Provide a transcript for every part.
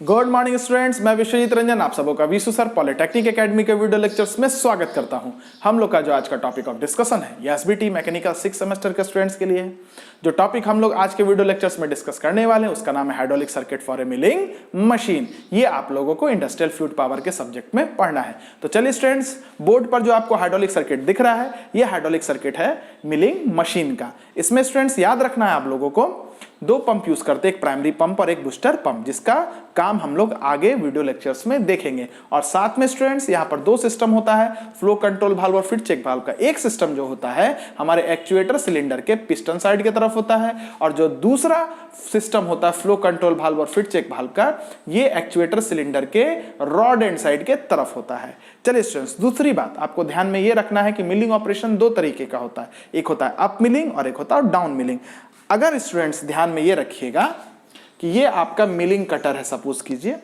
Good morning students, मैं विश्वजीत रंजन आप सबों का विशु सर पॉलिटेक्निक एकेडमी के वीडियो लेक्चर्स में स्वागत करता हूं। हम लोग का जो आज का टॉपिक ऑफ डिस्कशन है ये एसबीटी मैकेनिकल 6 सेमेस्टर के स्टूडेंट्स के लिए है। जो टॉपिक हम लोग आज के वीडियो लेक्चर्स में डिस्कस करने वाले हैं उसका नाम है hydraulic circuit for a milling machine. ये आप लोगों को इंडस्ट्रियल फ्लूइड पावर के सब्जेक्ट में पढ़ना है। तो चलिए स्टूडेंट्स, बोर्ड पर जो आपको हाइड्रोलिक सर्किट दिख रहा है ये हाइड्रोलिक सर्किट है मिलिंग मशीन का। इसमें स्टूडेंट्स याद रखना है आप लोगों को दो पंप यूज करते हैं, एक प्राइमरी पंप और एक बूस्टर पंप, जिसका काम हम लोग आगे वीडियो लेक्चर्स में देखेंगे। और साथ में स्टूडेंट्स यहाँ पर दो सिस्टम होता है, फ्लो कंट्रोल वाल्व और फीड चेक वाल्व का। एक सिस्टम जो होता है हमारे एक्चुएटर सिलेंडर के पिस्टन साइड की तरफ होता है और जो दूसरा सिस्टम होता है फ्लो कंट्रोल वाल्व और फीड चेक वाल्व का, ये एक्चुएटर सिलेंडर के रॉड एंड साइड के तरफ होता है। चलिए स्टूडेंट्स, दूसरी बात आपको ध्यान में ये रखना है कि मिलिंग ऑपरेशन दो तरीके का होता है, एक होता है अप मिलिंग और एक होता है डाउन मिलिंग। अगर स्टूडेंट्स ध्यान में ये रखिएगा कि ये आपका मिलिंग कटर है, सपोज कीजिए,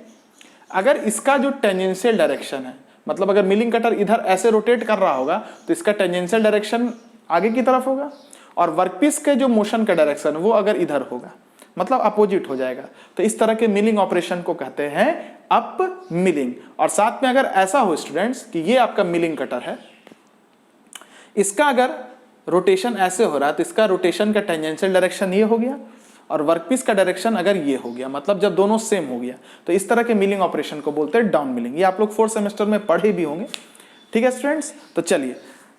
अगर इसका जो टेंजेंशियल डायरेक्शन है, मतलब अगर मिलिंग कटर इधर ऐसे रोटेट कर रहा होगा तो इसका टेंजेंशियल डायरेक्शन आगे की तरफ होगा और वर्कपीस के जो मोशन का डायरेक्शन वो अगर इधर होगा, मतलब अपोजिट हो जाएगा। तो इस तरह के मिलिंग ऑपरेशन को कहते हैं अप मिलिंग। और साथ में अगर ऐसा हो स्टूडेंट्स कि ये आपका मिलिंग कटर है, इसका अगर रोटेशन ऐसे हो रहा है तो इसका रोटेशन का टेंजेंशियल डायरेक्शन ये हो गया और वर्कपीस का डायरेक्शन अगर ये हो गया, मतलब जब दोनों सेम हो गया, तो इस तरह के मिलिंग ऑपरेशन को बोलते हैं डाउन मिलिंग। ये आप लोग 4th सेमेस्टर में पढ़े भी होंगे। ठीक है स्टूडेंट्स, तो चलिए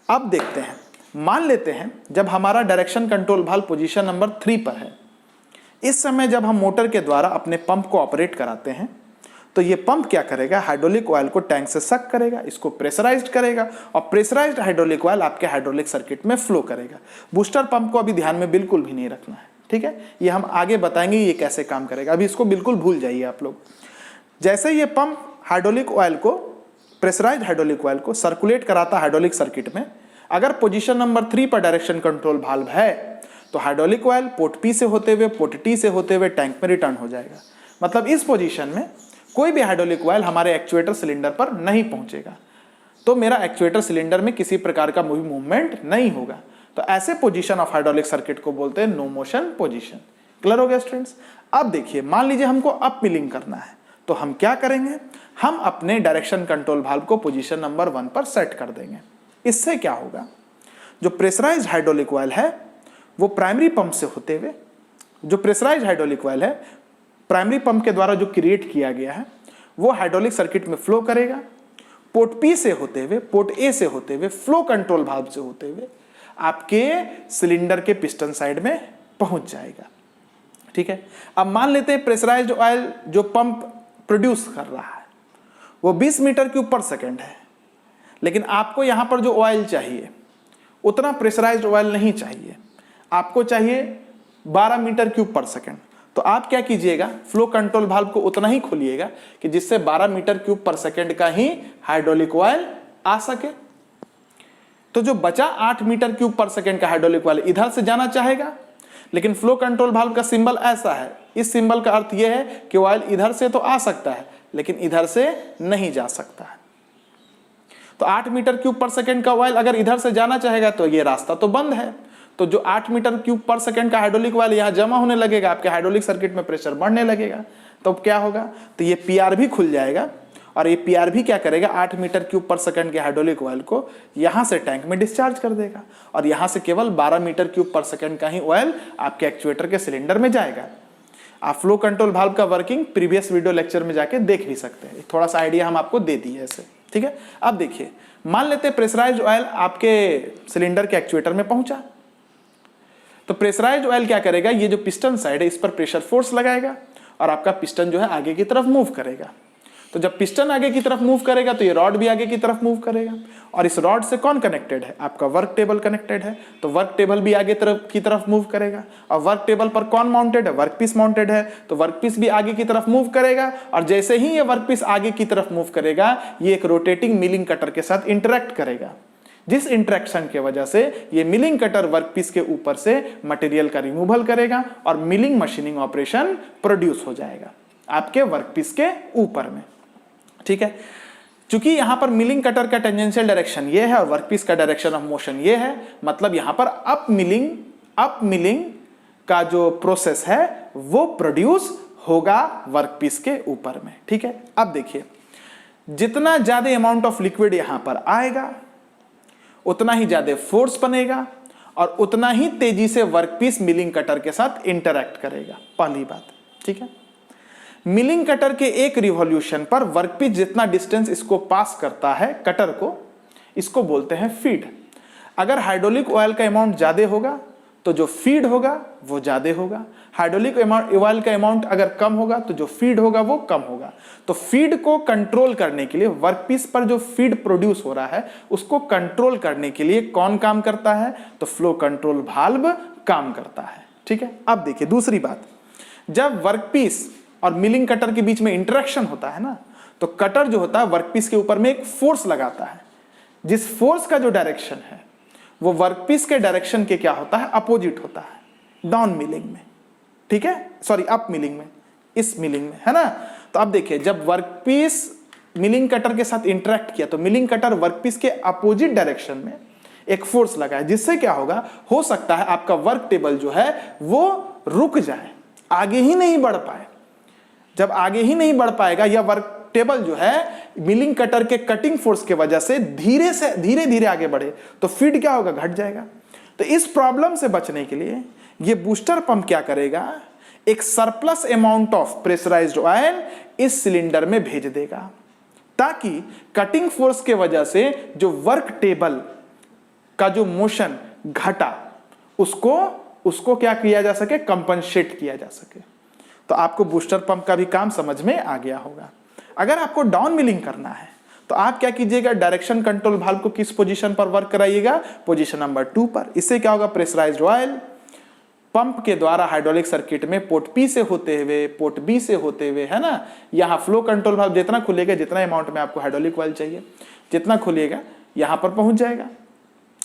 अब देखते हैं। मान लेते हैं जब हमारा direction control valve position number 3 पर है, इस समय जब हम मोटर के द्वारा अपने पंप को ऑपरेट कराते हैं तो ये पंप क्या करेगा, हाइड्रोलिक ऑयल को टैंक से सक करेगा, इसको प्रेशराइज्ड करेगा और प्रेशराइज्ड हाइड्रोलिक ऑयल आपके हाइड्रोलिक सर्किट में फ्लो करेगा। बूस्टर पंप को अभी ध्यान में बिल्कुल भी नहीं रखना है, ठीक है, ये हम आगे बताएंगे ये कैसे काम करेगा, अभी इसको बिल्कुल भूल जाइए आप लोग। जैसे ये पंप हाइड्रोलिक ऑयल को, प्रेशराइज्ड हाइड्रोलिक ऑयल को सर्कुलेट कराता हाइड्रोलिक सर्किट में, अगर पोजीशन नंबर 3 पर डायरेक्शन कंट्रोल वाल्व है तो हाइड्रोलिक ऑयल पोर्ट पी से होते हुए पोर्ट टी से होते हुए टैंक में रिटर्न हो जाएगा। मतलब इस पोजीशन में कोई भी हाइड्रोलिक ऑयल हमारे एक्चुएटर सिलेंडर पर नहीं पहुंचेगा, तो मेरा एक्चुएटर सिलेंडर में किसी प्रकार का मूवमेंट नहीं होगा। तो ऐसे पोजीशन ऑफ हाइड्रोलिक सर्किट को बोलते हैं नो मोशन पोजीशन। क्लियर हो गया स्टूडेंट्स? अब देखिए, मान लीजिए हमको अप मिलिंग करना है तो हम क्या करेंगे, हम अपने डायरेक्शन कंट्रोल वाल्व को पोजीशन नंबर 1 पर सेट कर देंगे। इससे क्या होगा, जो प्रेशराइज्ड हाइड्रोलिक ऑयल है वो प्राइमरी पंप से होते हुए, जो प्रेशराइज्ड हाइड्रोलिक ऑयल है प्राइमरी पंप के द्वारा जो क्रिएट किया गया है वो हाइड्रोलिक सर्किट में फ्लो करेगा, पोर्ट पी से होते हुए, पोर्ट ए से होते हुए, फ्लो कंट्रोल वाल्व से होते हुए आपके सिलेंडर के पिस्टन साइड में पहुंच जाएगा। ठीक है, अब मान लेते हैं प्रेशराइज्ड ऑयल जो पंप प्रोड्यूस कर रहा है वो 20 मीटर क्यूब पर सेकेंड है, लेकिन आपको यहां पर जो ऑयल चाहिए उतना प्रेशराइज्ड ऑयल नहीं चाहिए, आपको चाहिए 12 मीटर क्यूब पर सेकेंड। तो आप क्या कीजिएगा, फ्लो कंट्रोल वाल्व को उतना ही खोलिएगा कि जिससे 12 मीटर क्यूब पर सेकेंड का ही हाइड्रोलिक ऑयल आ सके। तो जो बचा 8 मीटर क्यूब पर सेकेंड का हाइड्रोलिक ऑयल इधर से जाना चाहेगा, लेकिन फ्लो कंट्रोल वाल्व का सिंबल ऐसा है, इस सिंबल का अर्थ यह है कि ऑयल इधर से तो आ सकता है लेकिन इधर से नहीं जा सकता है। तो 8 मीटर क्यूब पर सेकेंड का ऑयल अगर इधर से जाना चाहेगा तो ये रास्ता तो बंद है, तो जो 8 मीटर क्यूब पर सेकंड का हाइड्रोलिक ऑयल यहाँ जमा होने लगेगा, आपके हाइड्रोलिक सर्किट में प्रेशर बढ़ने लगेगा, तो क्या होगा, तो ये पीआर भी खुल जाएगा और ये पीआर भी क्या करेगा, 8 मीटर क्यूब पर सेकंड के हाइड्रोलिक ऑयल को यहाँ से टैंक में डिस्चार्ज कर देगा और यहाँ से केवल 12 मीटर क्यूब पर सेकंड का ही ऑयल आपके एक्चुएटर के सिलेंडर में जाएगा। आप फ्लो कंट्रोल वाल्व का वर्किंग प्रीवियस वीडियो लेक्चर में जाके देख भी सकते हैं, थोड़ा सा आइडिया हम आपको दे दिए ऐसे। ठीक है, अब देखिए, मान लेते हैं प्रेशराइज्ड ऑयल आपके सिलेंडर के एक्चुएटर में पहुंचा, तो प्रेशराइज्ड ऑयल क्या करेगा, ये जो पिस्टन साइड है इस पर प्रेशर फोर्स लगाएगा और आपका पिस्टन जो है आगे की तरफ मूव करेगा। तो जब पिस्टन आगे की तरफ मूव करेगा तो ये रॉड भी आगे की तरफ मूव करेगा और इस रॉड से कौन कनेक्टेड है, आपका वर्क टेबल कनेक्टेड है, तो वर्क टेबल भी आगे की तरफ मूव करेगा और वर्क टेबल पर कौन माउंटेड है, वर्क पीस माउंटेड है, तो वर्क पीस भी आगे की तरफ मूव करेगा और जैसे ही ये वर्क पीस आगे की तरफ मूव करेगा ये एक रोटेटिंग मिलिंग कटर के साथ इंटरेक्ट करेगा, जिस इंटरेक्शन के वजह से ये मिलिंग कटर वर्कपीस के ऊपर से मटेरियल का रिमूवल करेगा और मिलिंग मशीनिंग ऑपरेशन प्रोड्यूस हो जाएगा आपके वर्कपीस के ऊपर में। ठीक है, चूंकि यहां पर मिलिंग कटर का टेंजेंशियल डायरेक्शन ये है और वर्कपीस का डायरेक्शन ऑफ मोशन ये है, मतलब यहां पर अप मिलिंग का जो प्रोसेस है वो प्रोड्यूस होगा वर्कपीस के ऊपर में। ठीक है, अब देखिए जितना ज्यादा अमाउंट ऑफ लिक्विड यहां पर आएगा उतना ही ज्यादा फोर्स बनेगा और उतना ही तेजी से वर्कपीस मिलिंग कटर के साथ इंटरैक्ट करेगा, पहली बात। ठीक है, मिलिंग कटर के एक रिवॉल्यूशन पर वर्कपीस जितना डिस्टेंस इसको पास करता है कटर को, इसको बोलते हैं फीड। अगर हाइड्रोलिक ऑयल का अमाउंट ज्यादा होगा तो जो फीड होगा वो ज्यादा होगा, हाइड्रोलिक ऑयल का अमाउंट अगर कम होगा तो जो फीड होगा वो कम होगा। तो फीड को कंट्रोल करने के लिए, वर्कपीस पर जो फीड प्रोड्यूस हो रहा है उसको कंट्रोल करने के लिए कौन काम करता है? तो फ्लो कंट्रोल वाल्व काम करता है। ठीक है, अब देखिए दूसरी बात, जब वर्कपीस और मिलिंग कटर के बीच में इंटरेक्शन होता है ना, तो कटर जो होता है वर्कपीस के ऊपर में एक फोर्स लगाता है, जिस फोर्स का जो डायरेक्शन है वो वर्कपीस के डायरेक्शन के क्या होता है? अपोजिट होता है, डाउन मिलिंग में। ठीक है, सॉरी अप मिलिंग में, इस मिलिंग में, है ना। तो अब देखिए जब वर्कपीस मिलिंग कटर के साथ इंटरेक्ट किया तो मिलिंग कटर वर्कपीस के अपोजिट डायरेक्शन में एक फोर्स लगाया, जिससे क्या होगा, हो सकता है आपका वर्क टेबल जो है वो रुक जाए, आगे ही नहीं बढ़ पाए। जब आगे ही नहीं बढ़ पाएगा या वर्क टेबल जो है मिलिंग कटर के कटिंग फोर्स के वजह से धीरे धीरे आगे बढ़े तो फीड क्या होगा? घट जाएगा। तो इस प्रॉब्लम से बचने के लिए ये बूस्टर पंप क्या करेगा? एक surplus amount of pressurised oil इस सिलेंडर में भेज देगा, ताकि कटिंग फोर्स के वजह से जो वर्क टेबल का जो मोशन घटा उसको क्या किया जा सके? कंपनसेट किया जा सके। तो आपको बूस्टर पंप का भी काम समझ में आ गया होगा। अगर आपको डाउन मिलिंग करना है तो आप क्या कीजिएगा? डायरेक्शन कंट्रोल वाल्व को किस पोजीशन पर वर्क कराइएगा? पोजीशन नंबर 2 पर। इससे क्या होगा? प्रेशराइज्ड ऑयल पंप के द्वारा हाइड्रोलिक सर्किट में पोर्ट पी से होते हुए, पोर्ट बी से होते हुए, है ना, यहां फ्लो कंट्रोल वाल्व जितना खुलेगा, जितना अमाउंट में आपको हाइड्रोलिक ऑयल चाहिए, जितना खुलेगा यहां पर पहुंच जाएगा।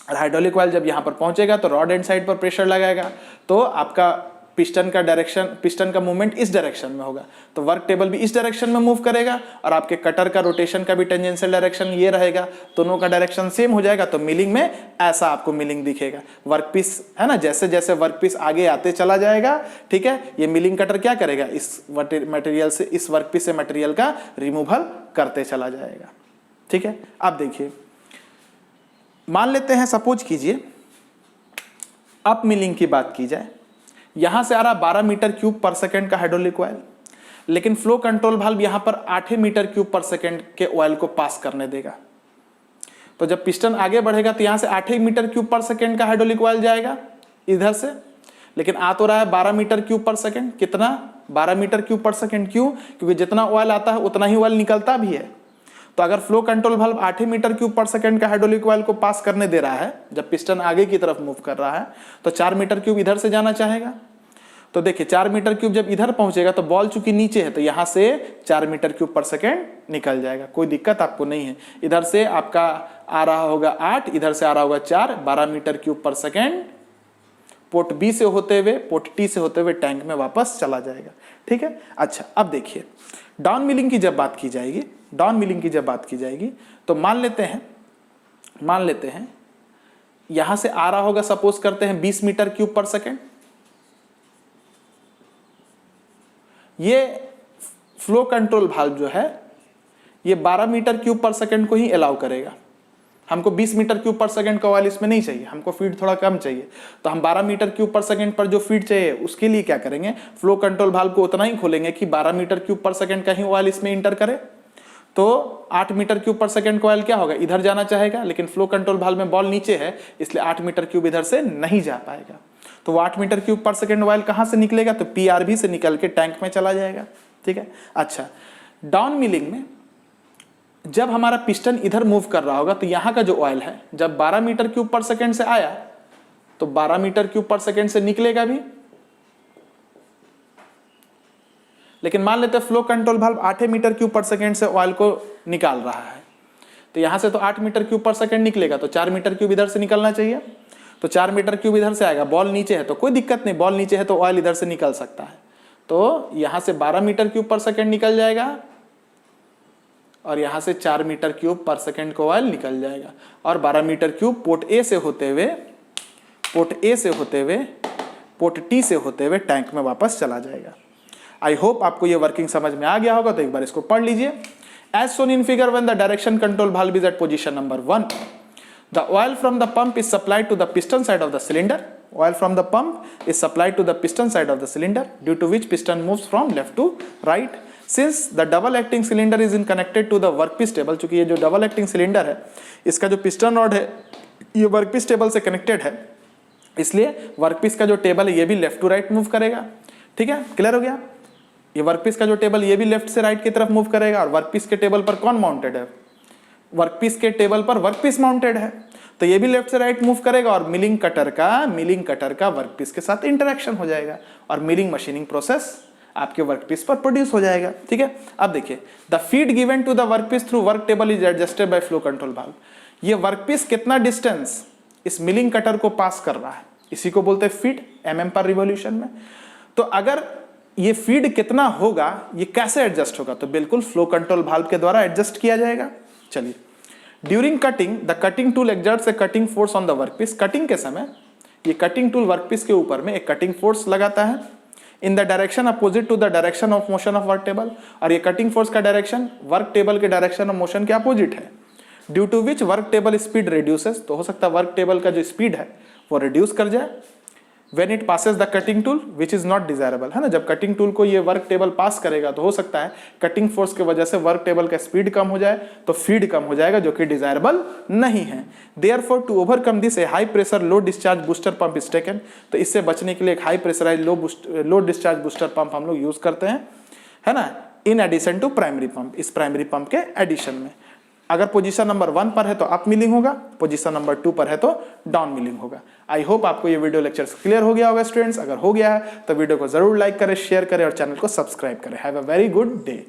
और हाइड्रोलिक ऑयल जब यहां पर पहुंचेगा तो रॉड एंड साइड पर प्रेशर लगाएगा, तो आपका पिस्टन का डायरेक्शन, पिस्टन का मूवमेंट इस डायरेक्शन में होगा, तो वर्क टेबल भी इस डायरेक्शन में मूव करेगा और आपके कटर का रोटेशन का भी टेंजेंशियल डायरेक्शन ये रहेगा, दोनों का डायरेक्शन सेम हो जाएगा। तो मिलिंग में ऐसा आपको मिलिंग दिखेगा। वर्कपीस है ना, जैसे जैसे वर्कपीस आगे आते चला जाएगा, ठीक है, ये मिलिंग कटर क्या करेगा? इस मटेरियल से, इस वर्कपीस से मटेरियल का रिमूवल करते चला जाएगा। ठीक है, अब देखिए मान लेते हैं, सपोज कीजिए अप मिलिंग की बात की जाए, यहां से आ रहा 12 मीटर क्यूब पर सेकंड का हाइड्रोलिक ऑयल, लेकिन फ्लो कंट्रोल वाल्व यहां पर 8 मीटर क्यूब पर सेकंड के ऑयल को पास करने देगा। तो जब पिस्टन आगे बढ़ेगा तो यहां से 8 मीटर क्यूब पर सेकंड का हाइड्रोलिक ऑयल जाएगा इधर से, लेकिन आ तो रहा है 12 मीटर क्यूब पर सेकंड। कितना? 12 मीटर क्यूब पर सेकंड। क्यों? क्योंकि जितना ऑयल आता है उतना ही ऑयल निकलता भी है। तो अगर flow control valve 8 metre cube पर सेकंड का हाइड्रोलिक ऑयल को पास करने दे रहा है, जब पिस्टन आगे की तरफ मूव कर रहा है, तो 4 मीटर क्यूब इधर से जाना चाहेगा। तो देखिए 4 मीटर क्यूब जब इधर पहुंचेगा तो बॉल चूंकि नीचे है तो यहां से 4 मीटर क्यूब पर सेकंड निकल जाएगा, कोई दिक्कत आपको नहीं है। इधर से आपका आ रहा होगा 8, इधर से आ रहा होगा 4, 12 मीटर क्यूब पर सेकंड पोर्ट बी से होते हुए, पोर्ट टी से होते हुए टैंक में वापस चला जाएगा। ठीक है, अच्छा अब देखिए डाउन मिलिंग की जब बात की जाएगी, डाउन मिलिंग की जब बात की जाएगी तो मान लेते हैं यहां से आ रहा होगा, सपोज करते हैं 20 मीटर क्यूब पर सेकंड। ये फ्लो कंट्रोल वाल्व जो है ये 12 मीटर क्यूब पर सेकंड को ही अलाउ करेगा। हमको 20 मीटर क्यूब पर सेकंड का ऑयल इसमें नहीं चाहिए, हमको फीड थोड़ा कम चाहिए, तो हम 12 मीटर क्यूब पर सेकंड पर जो फीड चाहिए उसके लिए क्या करेंगे? फ्लो कंट्रोल वाल्व को उतना ही खोलेंगे कि 12 मीटर क्यूब पर सेकंड का ही ऑयल इसमें इंटर करे। तो 8 मीटर क्यूब पर सेकंड का ऑयल क्या होगा? इधर जाना चाहेगा, लेकिन फ्लो कंट्रोल वाल्व में बॉल नीचे है इसलिए 8 मीटर क्यूब इधर से नहीं जा पाएगा। तो वो 8 मीटर क्यूब पर सेकंड ऑयल कहां से निकलेगा? तो पीआरबी से निकल के टैंक में चला जाएगा। ठीक है, अच्छा डाउन मिलिंग में जब हमारा पिस्टन इधर मूव कर रहा होगा तो यहां का जो ऑयल है जब 12 मीटर क्यूब पर सेकंड से आया तो 12 मीटर क्यूब पर सेकंड से निकलेगा भी, लेकिन मान लेते हैं flow control valve 8 metre cube पर सेकंड से ऑयल को निकाल रहा है, तो यहां से तो 8 मीटर क्यूब पर सेकंड निकलेगा, तो 4 मीटर क्यूब इधर से निकलना चाहिए। तो 4 मीटर क्यूब इधर से आएगा, बॉल नीचे है तो कोई दिक्कत नहीं, बॉल नीचे है तो ऑयल इधर से निकल सकता है। तो यहां से 12 मीटर क्यूब पर सेकंड निकल जाएगा और यहां से 4 मीटर क्यूब पर सेकंड का ऑयल निकल जाएगा, और 12 मीटर क्यूब पोर्ट ए से होते हुए, पोर्ट टी से होते हुए टैंक में वापस चला जाएगा। आई होप आपको ये वर्किंग समझ में आ गया होगा, तो एक बार इसको पढ़ लीजिए। As shown in figure when the direction control valve is at position number 1, the oil from the pump is supplied to the piston side of the cylinder. Oil from the pump is supplied to the piston side of the cylinder, due to which piston moves from left to right. Since the double acting cylinder is connected to the workpiece table, चूंकि ये जो double acting cylinder है इसका जो piston rod है ये workpiece table से connected है, इसलिए वर्कपीस का जो टेबल है ये भी लेफ्ट टू राइट मूव करेगा। ठीक है, क्लियर हो गया। ये वर्कपीस का जो टेबल ये भी लेफ्ट से राइट की तरफ मूव करेगा, और वर्कपीस के टेबल पर कौन माउंटेड है? वर्कपीस के टेबल पर वर्कपीस माउंटेड है, तो ये भी लेफ्ट से राइट मूव करेगा, और मिलिंग कटर का वर्कपीस के साथ इंटरेक्शन हो जाएगा, और मिलिंग मशीनिंग प्रोसेस आपके वर्कपीस पर प्रोड्यूस हो जाएगा। ठीक है, अब देखिए, the feed given to the workpiece through work table is adjusted by flow control valve. ये वर्कपीस कितना डिस्टेंस इस मिलिंग कटर को पास कर रहा है, इसी को बोलते हैं फीड, mm पर रिवॉल्यूशन में। तो अगर ये फीड कितना होगा, ये कैसे एडजस्ट होगा? तो बिल्कुल फ्लो कंट्रोल वाल्व के द्वारा एडजस्ट किया जाएगा। चलिए, during cutting the cutting tool exerts A cutting force on the workpiece. Cutting के समय ये कटिंग टूल वर्कपीस के ऊपर में एक कटिंग फोर्स लगाता है in the direction opposite to the direction of motion of work table, और ये कटिंग फोर्स का डायरेक्शन वर्क टेबल के डायरेक्शन ऑफ मोशन के अपोजिट है, due to which work table speed reduces. तो हो सकता है वर्क टेबल का जो स्पीड है वो रिड्यूस कर जाए when it passes the cutting tool which is not desirable, है ना। जब कटिंग टूल को ये वर्क टेबल पास करेगा तो हो सकता है कटिंग फोर्स की वजह से वर्क टेबल का स्पीड कम हो जाए, तो फीड कम हो जाएगा, जो कि डिजायरेबल नहीं है। Therefore to overcome this a high pressure low discharge booster pump is taken। तो इससे बचने के लिए एक high pressurise low discharge booster pump हम लोग यूज करते हैं, है ना, in addition to primary pump, इस प्राइमरी पंप के एडिशन में। अगर पोजीशन नंबर 1 पर है तो अप मिलिंग होगा, पोजीशन नंबर 2 पर है तो डाउन मिलिंग होगा। आई होप आपको ये वीडियो लेक्चर क्लियर हो गया होगा स्टूडेंट्स। अगर हो गया है तो वीडियो को जरूर लाइक करें, शेयर करें और चैनल को सब्सक्राइब करें। Have a very good day.